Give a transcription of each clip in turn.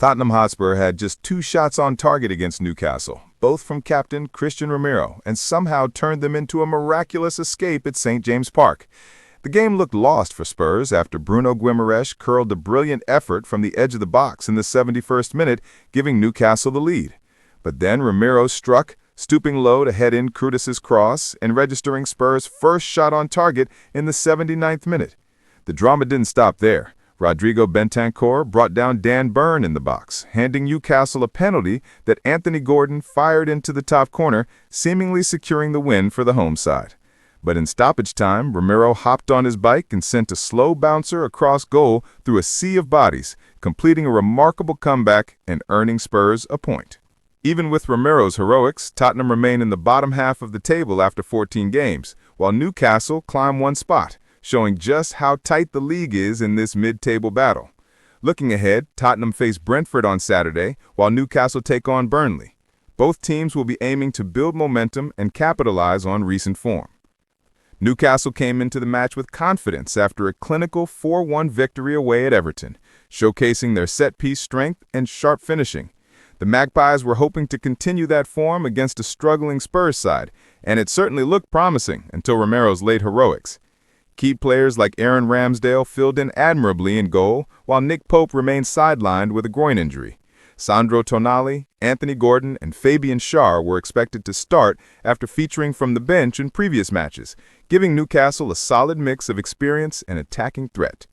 Tottenham Hotspur had just 2 shots on target against Newcastle, both from captain Cristian Romero, and somehow turned them into a miraculous escape at St. James Park. The game looked lost for Spurs after Bruno Guimarães curled a brilliant effort from the edge of the box in the 71st minute, giving Newcastle the lead. But then Romero struck, stooping low to head in Curtis's cross and registering Spurs' first shot on target in the 79th minute. The drama didn't stop there. Rodrigo Bentancur brought down Dan Burn in the box, handing Newcastle a penalty that Anthony Gordon fired into the top corner, seemingly securing the win for the home side. But in stoppage time, Romero hopped on his bike and sent a slow bouncer across goal through a sea of bodies, completing a remarkable comeback and earning Spurs a point. Even with Romero's heroics, Tottenham remain in the bottom half of the table after 14 games, while Newcastle climb 1 spot, showing just how tight the league is in this mid-table battle. Looking ahead, Tottenham face Brentford on Saturday, while Newcastle take on Burnley. Both teams will be aiming to build momentum and capitalize on recent form. Newcastle came into the match with confidence after a clinical 4-1 victory away at Everton, showcasing their set-piece strength and sharp finishing. The Magpies were hoping to continue that form against a struggling Spurs side, and it certainly looked promising until Romero's late heroics. Key players like Aaron Ramsdale filled in admirably in goal, while Nick Pope remained sidelined with a groin injury. Sandro Tonali, Anthony Gordon, and Fabian Schär were expected to start after featuring from the bench in previous matches, giving Newcastle a solid mix of experience and attacking threat.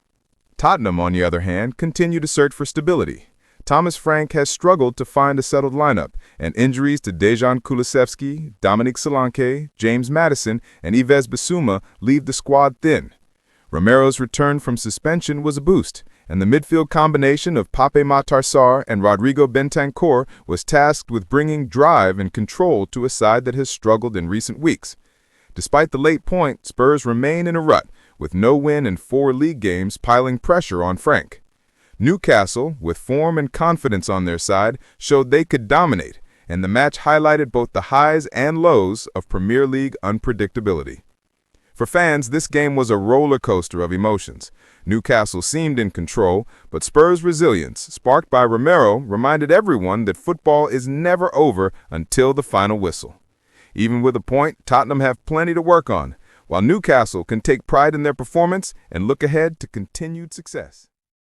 Tottenham, on the other hand, continued to search for stability. Thomas Frank has struggled to find a settled lineup, and injuries to Dejan Kulusevski, Dominic Solanke, James Maddison, and Yves Bissouma leave the squad thin. Romero's return from suspension was a boost, and the midfield combination of Pape Matar Sarr and Rodrigo Bentancur was tasked with bringing drive and control to a side that has struggled in recent weeks. Despite the late point, Spurs remain in a rut, with no win in 4 league games piling pressure on Frank. Newcastle, with form and confidence on their side, showed they could dominate, and the match highlighted both the highs and lows of Premier League unpredictability. For fans, this game was a roller coaster of emotions. Newcastle seemed in control, but Spurs' resilience, sparked by Romero, reminded everyone that football is never over until the final whistle. Even with a point, Tottenham have plenty to work on, while Newcastle can take pride in their performance and look ahead to continued success.